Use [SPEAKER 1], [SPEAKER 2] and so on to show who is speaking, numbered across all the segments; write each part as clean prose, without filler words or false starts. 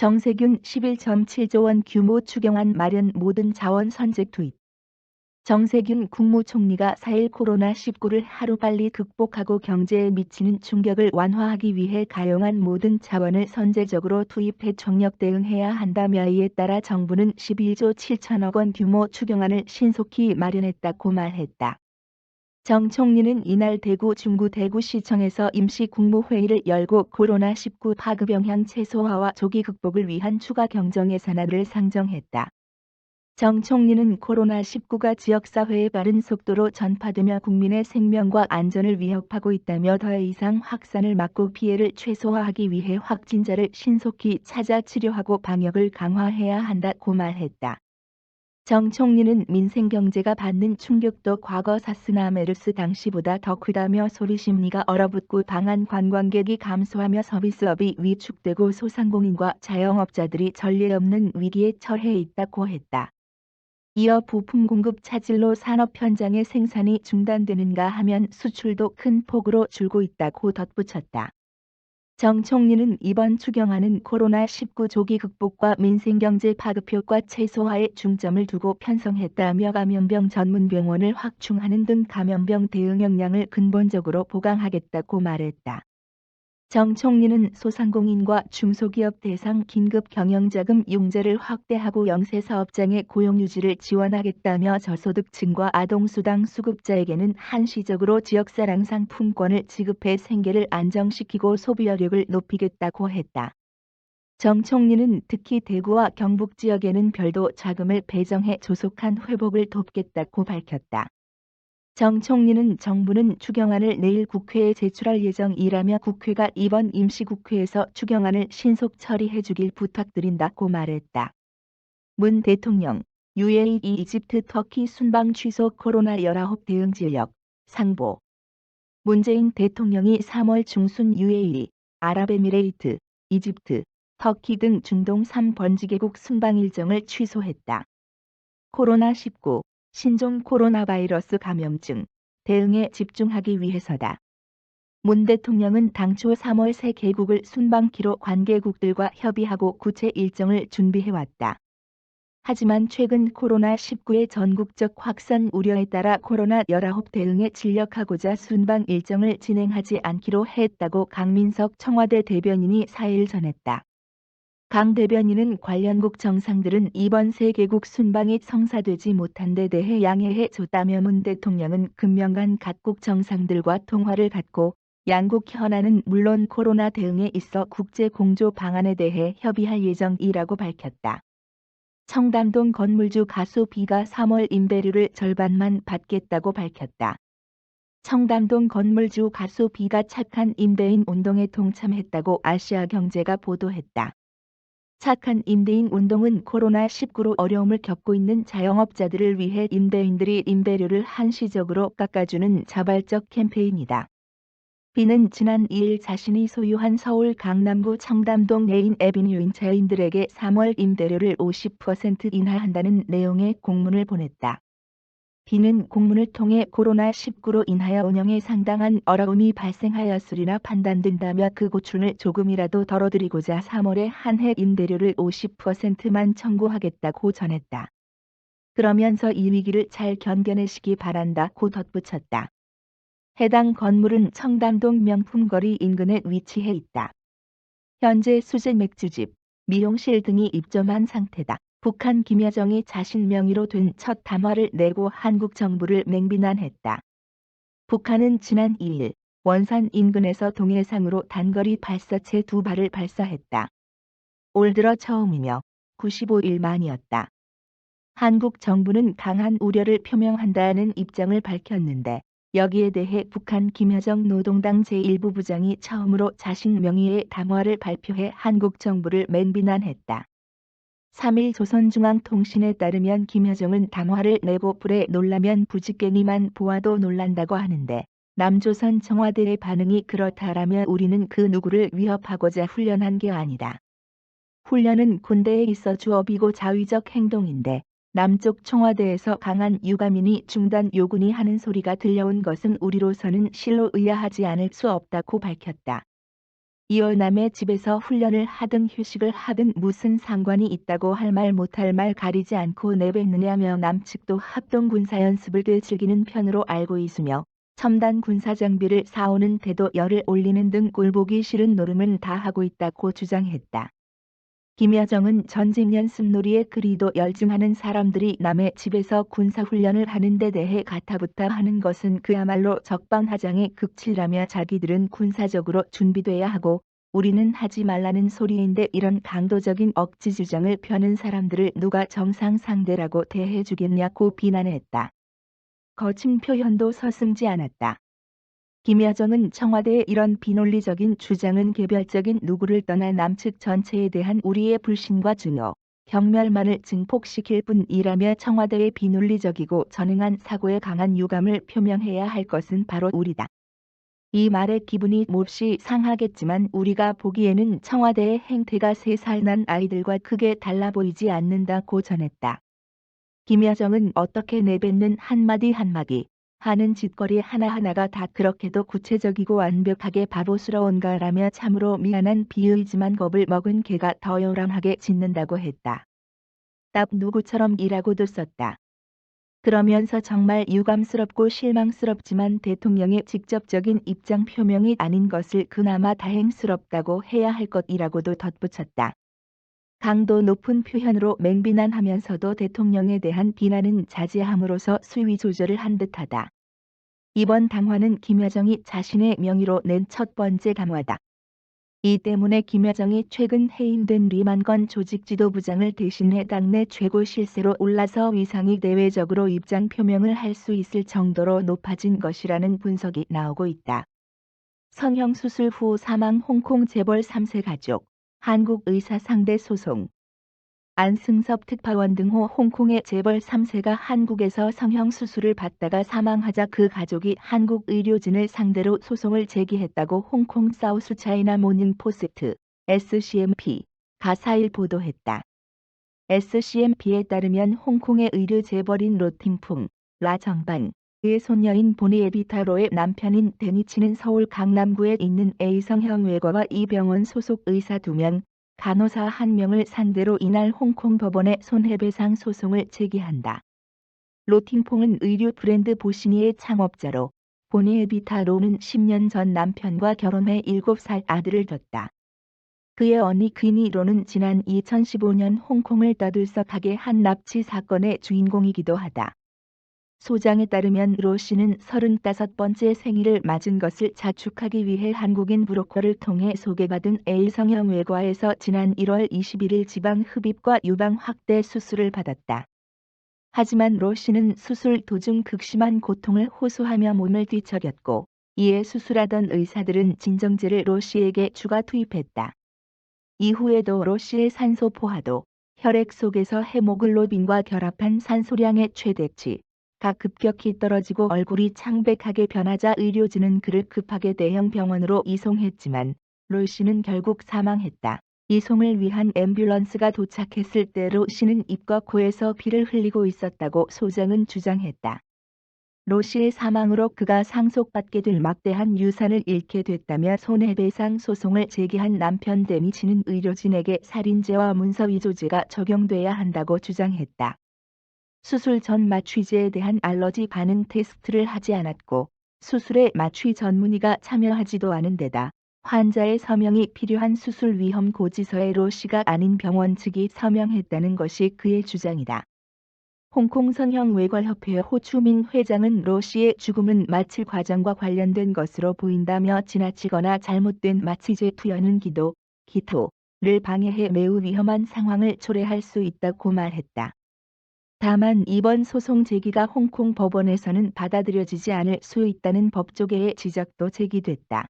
[SPEAKER 1] 정세균 11.7조 원 규모 추경안 마련 모든 자원 선제 투입. 정세균 국무총리가 4일 코로나19를 하루빨리 극복하고 경제에 미치는 충격을 완화하기 위해 가용한 모든 자원을 선제적으로 투입해 총력 대응해야 한다며 이에 따라 정부는 11조 7천억 원 규모 추경안을 신속히 마련했다고 말했다. 정 총리는 이날 대구 중구 대구시청에서 임시 국무회의를 열고 코로나19 파급 영향 최소화와 조기 극복을 위한 추가 경정 예산안을 상정했다. 정 총리는 코로나19가 지역사회에 빠른 속도로 전파되며 국민의 생명과 안전을 위협하고 있다며 더 이상 확산을 막고 피해를 최소화하기 위해 확진자를 신속히 찾아 치료하고 방역을 강화해야 한다고 말했다. 정 총리는 민생 경제가 받는 충격도 과거 사스나 메르스 당시보다 더 크다며 소비 심리가 얼어붙고 방한 관광객이 감소하며 서비스업이 위축되고 소상공인과 자영업자들이 전례 없는 위기에 처해 있다고 했다. 이어 부품 공급 차질로 산업 현장의 생산이 중단되는가 하면 수출도 큰 폭으로 줄고 있다고 덧붙였다. 정 총리는 이번 추경안은 코로나19 조기 극복과 민생경제 파급 효과 최소화에 중점을 두고 편성했다며 감염병 전문병원을 확충하는 등 감염병 대응 역량을 근본적으로 보강하겠다고 말했다. 정 총리는 소상공인과 중소기업 대상 긴급 경영자금 융자를 확대하고 영세사업장의 고용유지를 지원하겠다며 저소득층과 아동수당 수급자에게는 한시적으로 지역사랑 상품권을 지급해 생계를 안정시키고 소비여력을 높이겠다고 했다. 정 총리는 특히 대구와 경북 지역에는 별도 자금을 배정해 조속한 회복을 돕겠다고 밝혔다. 정 총리는 정부는 추경안을 내일 국회에 제출할 예정이라며 국회가 이번 임시국회에서 추경안을 신속 처리해 주길 부탁드린다고 말했다. 문 대통령, UAE 이집트 터키 순방 취소 코로나19 대응 진력, 상보. 문재인 대통령이 3월 중순 UAE, 아랍에미레이트, 이집트, 터키 등 중동 3번지개국 순방 일정을 취소했다. 코로나19 신종 코로나 바이러스 감염증 대응에 집중하기 위해서다. 문 대통령은 당초 3월 새 개국을 순방키로 관계국들과 협의하고 구체 일정을 준비해왔다. 하지만 최근 코로나19의 전국적 확산 우려에 따라 코로나19 대응에 진력하고자 순방 일정을 진행하지 않기로 했다고 강민석 청와대 대변인이 4일 전했다. 강 대변인은 관련국 정상들은 이번 세 개국 순방이 성사되지 못한 데 대해 양해해 줬다며 문 대통령은 금년간 각국 정상들과 통화를 갖고 양국 현안은 물론 코로나 대응에 있어 국제 공조 방안에 대해 협의할 예정이라고 밝혔다. 청담동 건물주 가수 B가 3월 임대료를 절반만 받겠다고 밝혔다. 청담동 건물주 가수 B가 착한 임대인 운동에 동참했다고 아시아경제가 보도했다. 착한 임대인 운동은 코로나19로 어려움을 겪고 있는 자영업자들을 위해 임대인들이 임대료를 한시적으로 깎아주는 자발적 캠페인이다. B는 지난 2일 자신이 소유한 서울 강남구 청담동 레인 애비뉴 임차인들에게 3월 임대료를 50% 인하한다는 내용의 공문을 보냈다. B는 공문을 통해 코로나19로 인하여 운영에 상당한 어려움이 발생하였으리라 판단된다며 그 고충을 조금이라도 덜어드리고자 3월에 한 해 임대료를 50%만 청구하겠다고 전했다. 그러면서 이 위기를 잘 견뎌내시기 바란다고 덧붙였다. 해당 건물은 청담동 명품거리 인근에 위치해 있다. 현재 수제 맥주집, 미용실 등이 입점한 상태다. 북한 김여정이 자신 명의로 된 첫 담화를 내고 한국 정부를 맹비난했다. 북한은 지난 2일 원산 인근에서 동해상으로 단거리 발사체 2발을 발사했다. 올 들어 처음이며 95일 만이었다. 한국 정부는 강한 우려를 표명한다는 입장을 밝혔는데 여기에 대해 북한 김여정 노동당 제1부부장이 처음으로 자신 명의의 담화를 발표해 한국 정부를 맹비난했다. 3일 조선중앙통신에 따르면 김여정은 담화를 내고 불에 놀라면 부직갱이만 보아도 놀란다고 하는데 남조선 청와대의 반응이 그렇다라면 우리는 그 누구를 위협하고자 훈련한 게 아니다. 훈련은 군대에 있어 주업이고 자위적 행동인데 남쪽 청와대에서 강한 유가민이 중단 요군이 하는 소리가 들려온 것은 우리로서는 실로 의아하지 않을 수 없다고 밝혔다. 이어 남의 집에서 훈련을 하든 휴식을 하든 무슨 상관이 있다고 할 말 못할 말 가리지 않고 내뱉느냐며 남측도 합동 군사 연습을 꽤 즐기는 편으로 알고 있으며 첨단 군사 장비를 사오는 데도 열을 올리는 등 꼴보기 싫은 노름은 다 하고 있다고 주장했다. 김여정은 전직 연습놀이에 그리도 열중하는 사람들이 남의 집에서 군사훈련을 하는 데 대해 가타부타 하는 것은 그야말로 적반하장의 극치라며 자기들은 군사적으로 준비돼야 하고 우리는 하지 말라는 소리인데 이런 강도적인 억지 주장을 펴는 사람들을 누가 정상 상대라고 대해주겠냐고 비난했다. 거친 표현도 서슴지 않았다. 김여정은 청와대의 이런 비논리적인 주장은 개별적인 누구를 떠나 남측 전체에 대한 우리의 불신과 증오, 경멸만을 증폭시킬 뿐이라며 청와대의 비논리적이고 전횡한 사고에 강한 유감을 표명해야 할 것은 바로 우리다. 이 말에 기분이 몹시 상하겠지만 우리가 보기에는 청와대의 행태가 3살 난 아이들과 크게 달라 보이지 않는다고 전했다. 김여정은 어떻게 내뱉는 한마디 한마디 하는 짓거리 하나하나가 다 그렇게도 구체적이고 완벽하게 바보스러운가라며 참으로 미안한 비유이지만 겁을 먹은 개가 더 요란하게 짖는다고 했다. 딱 누구처럼이라고도 썼다. 그러면서 정말 유감스럽고 실망스럽지만 대통령의 직접적인 입장 표명이 아닌 것을 그나마 다행스럽다고 해야 할 것이라고도 덧붙였다. 강도 높은 표현으로 맹비난하면서도 대통령에 대한 비난은 자제함으로써 수위 조절을 한 듯하다. 이번 당화는 김여정이 자신의 명의로 낸 첫 번째 당화다. 이 때문에 김여정이 최근 해임된 리만건 조직지도부장을 대신해 당내 최고 실세로 올라서 위상이 대외적으로 입장 표명을 할 수 있을 정도로 높아진 것이라는 분석이 나오고 있다. 성형수술 후 사망 홍콩 재벌 3세 가족, 한국 의사 상대 소송. 안승섭 특파원 등호 홍콩의 재벌 3세가 한국에서 성형수술을 받다가 사망하자 그 가족이 한국 의료진을 상대로 소송을 제기했다고 홍콩 사우스차이나 모닝포스트 SCMP가 4일 보도했다. SCMP에 따르면 홍콩의 의류 재벌인 로팅풍, 라정반의 손녀인 보니 에비타로의 남편인 데니치는 서울 강남구에 있는 A성형외과와 이 병원 소속 의사 2명, 간호사 1명을 상대로 이날 홍콩 법원에 손해배상 소송을 제기한다. 로팅퐁은 의류 브랜드 보시니의 창업자로 보니 에비타로는 10년 전 남편과 결혼해 7살 아들을 뒀다. 그의 언니 귀니로는 지난 2015년 홍콩을 떠들썩하게 한 납치 사건의 주인공이기도 하다. 소장에 따르면 로 씨는 35번째 생일을 맞은 것을 자축하기 위해 한국인 브로커를 통해 소개받은 A성형외과에서 지난 1월 21일 지방 흡입과 유방 확대 수술을 받았다. 하지만 로 씨는 수술 도중 극심한 고통을 호소하며 몸을 뒤척였고 이에 수술하던 의사들은 진정제를 로 씨에게 추가 투입했다. 이후에도 로 씨의 산소 포화도, 혈액 속에서 헤모글로빈과 결합한 산소량의 최대치, 가 급격히 떨어지고 얼굴이 창백하게 변하자 의료진은 그를 급하게 대형 병원으로 이송했지만 로 씨는 결국 사망했다. 이송을 위한 앰뷸런스가 도착했을 때 로 씨는 입과 코에서 피를 흘리고 있었다고 소장은 주장했다. 로 씨의 사망으로 그가 상속받게 될 막대한 유산을 잃게 됐다며 손해배상 소송을 제기한 남편 데니치는 의료진에게 살인죄와 문서위조죄가 적용돼야 한다고 주장했다. 수술 전 마취제에 대한 알러지 반응 테스트를 하지 않았고 수술에 마취 전문의가 참여하지도 않은 데다 환자의 서명이 필요한 수술 위험 고지서에 로 씨가 아닌 병원 측이 서명했다는 것이 그의 주장이다. 홍콩 성형외과협회 호추민 회장은 로 씨의 죽음은 마취 과정과 관련된 것으로 보인다며 지나치거나 잘못된 마취제 투여는 기토를 방해해 매우 위험한 상황을 초래할 수 있다고 말했다. 다만 이번 소송 제기가 홍콩 법원에서는 받아들여지지 않을 수 있다는 법조계의 지적도 제기됐다.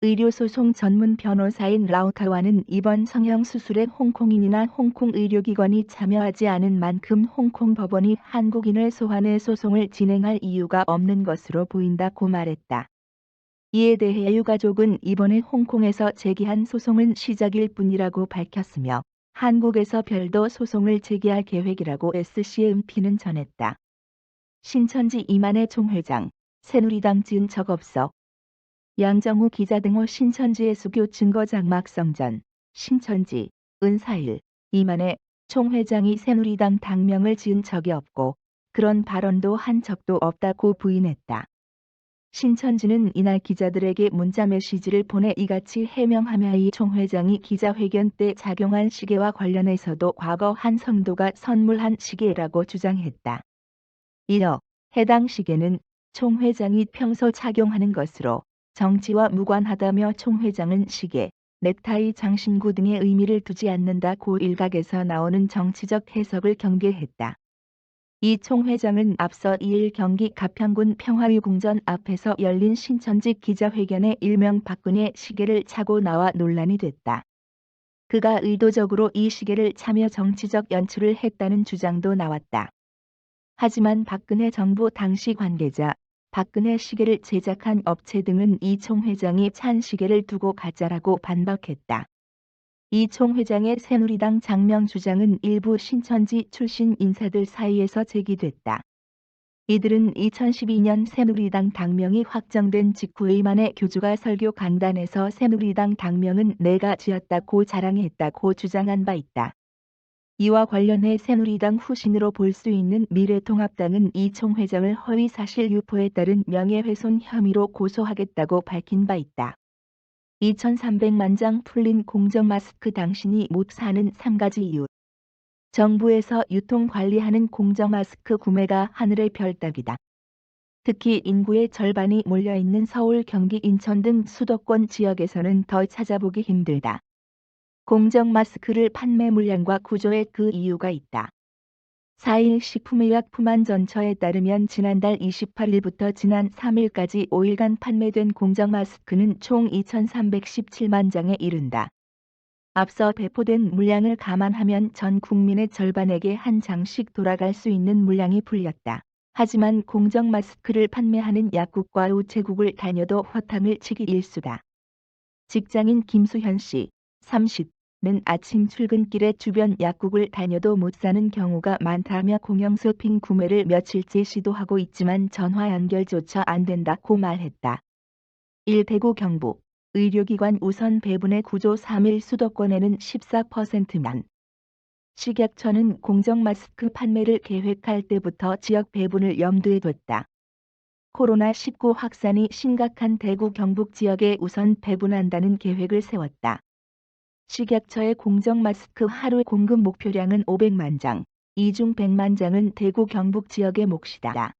[SPEAKER 1] 의료소송 전문 변호사인 라오카와는 이번 성형수술에 홍콩인이나 홍콩 의료기관이 참여하지 않은 만큼 홍콩 법원이 한국인을 소환해 소송을 진행할 이유가 없는 것으로 보인다고 말했다. 이에 대해 유가족은 이번에 홍콩에서 제기한 소송은 시작일 뿐이라고 밝혔으며 한국에서 별도 소송을 제기할 계획이라고 SCMP는 전했다. 신천지 이만희 총회장, 새누리당 지은 적 없어. 양정우 기자 등호 신천지의 수교 증거 장막 성전, 신천지, 은사일, 이만해 총 회장이 새누리당 당명을 지은 적이 없고 그런 발언도 한 적도 없다고 부인했다. 신천지는 이날 기자들에게 문자 메시지를 보내 이같이 해명하며 이 총 회장이 기자회견 때 착용한 시계와 관련해서도 과거 한 성도가 선물한 시계라고 주장했다. 이어 해당 시계는 총 회장이 평소 착용하는 것으로 정치와 무관하다며 총 회장은 시계, 넥타이 장신구 등의 의미를 두지 않는다고 일각에서 나오는 정치적 해석을 경계했다. 이 총 회장은 앞서 2일 경기 가평군 평화유궁전 앞에서 열린 신천지 기자회견에 일명 박근혜 시계를 차고 나와 논란이 됐다. 그가 의도적으로 이 시계를 차며 정치적 연출을 했다는 주장도 나왔다. 하지만 박근혜 정부 당시 관계자, 박근혜 시계를 제작한 업체 등은 이 총 회장이 찬 시계를 두고 가짜라고 반박했다. 이 총 회장의 새누리당 장명 주장은 일부 신천지 출신 인사들 사이에서 제기됐다. 이들은 2012년 새누리당 당명이 확정된 직후의 만에 교주가 설교 강단에서 새누리당 당명은 내가 지었다고 자랑했다고 주장한 바 있다. 이와 관련해 새누리당 후신으로 볼 수 있는 미래통합당은 이 총 회장을 허위사실 유포에 따른 명예훼손 혐의로 고소하겠다고 밝힌 바 있다. 2,300만 장 풀린 공정 마스크 당신이 못 사는 3가지 이유. 정부에서 유통 관리하는 공정 마스크 구매가 하늘의 별 따기다. 특히 인구의 절반이 몰려있는 서울, 경기, 인천 등 수도권 지역에서는 더 찾아보기 힘들다. 공정 마스크를 판매 물량과 구조에 그 이유가 있다. 4일 식품의약품안전처에 따르면 지난달 28일부터 지난 3일까지 5일간 판매된 공정 마스크는 총 2,317만 장에 이른다. 앞서 배포된 물량을 감안하면 전 국민의 절반에게 한 장씩 돌아갈 수 있는 물량이 풀렸다. 하지만 공정 마스크를 판매하는 약국과 우체국을 다녀도 허탕을 치기 일수다. 직장인 김수현 씨, 30는 아침 출근길에 주변 약국을 다녀도 못 사는 경우가 많다며 공영쇼핑 구매를 며칠째 시도하고 있지만 전화 연결조차 안 된다고 말했다. 1. 대구 경북 의료기관 우선 배분의 구조 3일 수도권에는 14%만. 식약처는 공정 마스크 판매를 계획할 때부터 지역 배분을 염두에 뒀다. 코로나19 확산이 심각한 대구 경북 지역에 우선 배분한다는 계획을 세웠다. 식약처의 공정 마스크 하루 공급 목표량은 500만 장, 이 중 100만 장은 대구 경북 지역의 몫이다.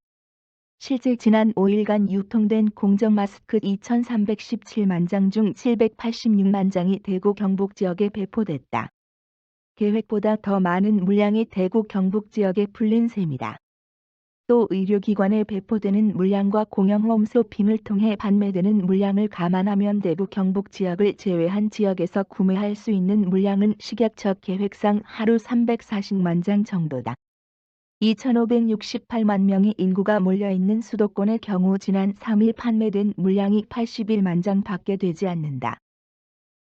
[SPEAKER 1] 실제 지난 5일간 유통된 공정 마스크 2,317만 장 중 786만 장이 대구 경북 지역에 배포됐다. 계획보다 더 많은 물량이 대구 경북 지역에 풀린 셈이다. 또 의료기관에 배포되는 물량과 공영 홈쇼핑을 통해 판매되는 물량을 감안하면 대구 경북 지역을 제외한 지역에서 구매할 수 있는 물량은 식약처 계획상 하루 340만 장 정도다. 2,568만 명의 인구가 몰려있는 수도권의 경우 지난 3일 판매된 물량이 81만 장 밖에 되지 않는다.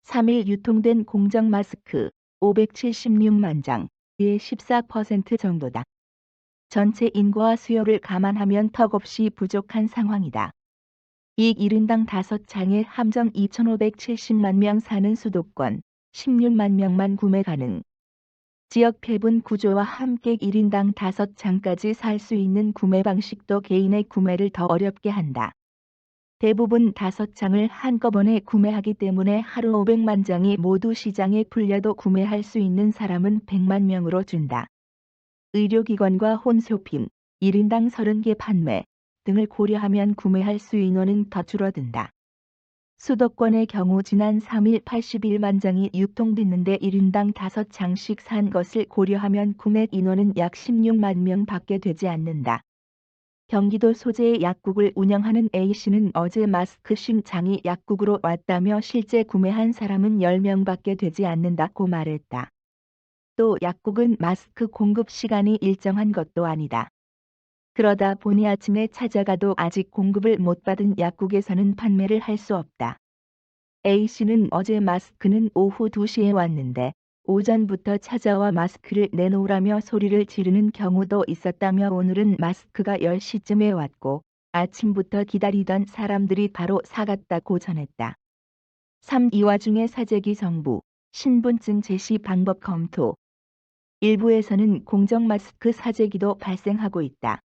[SPEAKER 1] 3일 유통된 공정 마스크 576만 장의 14% 정도다. 전체 인구와 수요를 감안하면 턱없이 부족한 상황이다. 이 1인당 5장에 함정 2,570만 명 사는 수도권 16만 명만 구매 가능. 지역 배분 구조와 함께 1인당 5장까지 살 수 있는 구매 방식도 개인의 구매를 더 어렵게 한다. 대부분 5장을 한꺼번에 구매하기 때문에 하루 500만 장이 모두 시장에 풀려도 구매할 수 있는 사람은 100만 명으로 준다. 의료기관과 홈쇼핑, 1인당 30개 판매 등을 고려하면 구매할 수 인원은 더 줄어든다. 수도권의 경우 지난 3일 81만 장이 유통됐는데 1인당 5장씩 산 것을 고려하면 구매 인원은 약 16만 명 밖에 되지 않는다. 경기도 소재의 약국을 운영하는 A씨는 어제 마스크 50장이 약국으로 왔다며 실제 구매한 사람은 10명밖에 되지 않는다고 말했다. 또 약국은 마스크 공급 시간이 일정한 것도 아니다. 그러다 보니 아침에 찾아가도 아직 공급을 못 받은 약국에서는 판매를 할 수 없다. A씨는 어제 마스크는 오후 2시에 왔는데 오전부터 찾아와 마스크를 내놓으라며 소리를 지르는 경우도 있었다며 오늘은 마스크가 10시쯤에 왔고 아침부터 기다리던 사람들이 바로 사갔다고 전했다. 3. 이 와중에 사재기 정부, 신분증 제시 방법 검토. 일부에서는 공정 마스크 사재기도 발생하고 있다.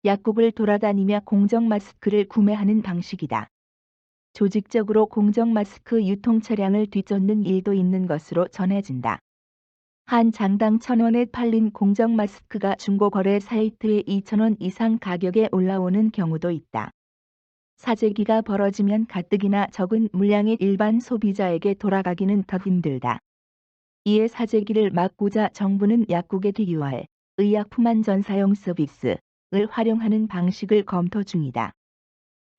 [SPEAKER 1] 약국을 돌아다니며 공정 마스크를 구매하는 방식이다. 조직적으로 공정 마스크 유통 차량을 뒤쫓는 일도 있는 것으로 전해진다. 한 장당 1,000원에 팔린 공정 마스크가 중고거래 사이트에 2,000원 이상 가격에 올라오는 경우도 있다. 사재기가 벌어지면 가뜩이나 적은 물량의 일반 소비자에게 돌아가기는 더 힘들다. 이에 사재기를 막고자 정부는 약국의 DUR, 의약품 안전 사용 서비스를 활용하는 방식을 검토 중이다.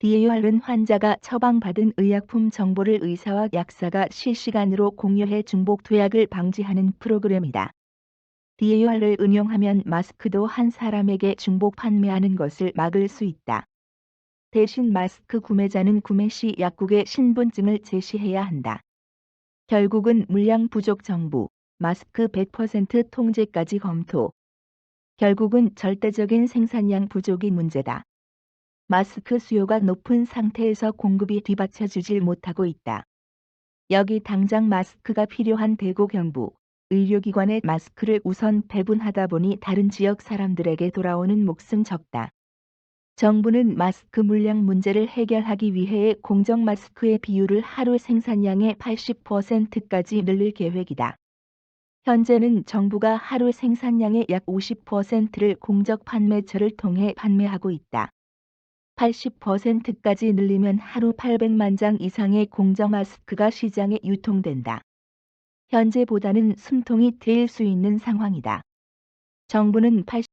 [SPEAKER 1] DUR은 환자가 처방받은 의약품 정보를 의사와 약사가 실시간으로 공유해 중복 투약을 방지하는 프로그램이다. DUR을 응용하면 마스크도 한 사람에게 중복 판매하는 것을 막을 수 있다. 대신 마스크 구매자는 구매 시 약국에 신분증을 제시해야 한다. 결국은 물량 부족 정부, 마스크 100% 통제까지 검토. 결국은 절대적인 생산량 부족이 문제다. 마스크 수요가 높은 상태에서 공급이 뒤받쳐주질 못하고 있다. 여기 당장 마스크가 필요한 대구 경북 의료기관에 마스크를 우선 배분하다 보니 다른 지역 사람들에게 돌아오는 몫은 적다. 정부는 마스크 물량 문제를 해결하기 위해 공정 마스크의 비율을 하루 생산량의 80%까지 늘릴 계획이다. 현재는 정부가 하루 생산량의 약 50%를 공적 판매처를 통해 판매하고 있다. 80%까지 늘리면 하루 800만 장 이상의 공정 마스크가 시장에 유통된다. 현재보다는 숨통이 트일 수 있는 상황이다. 정부는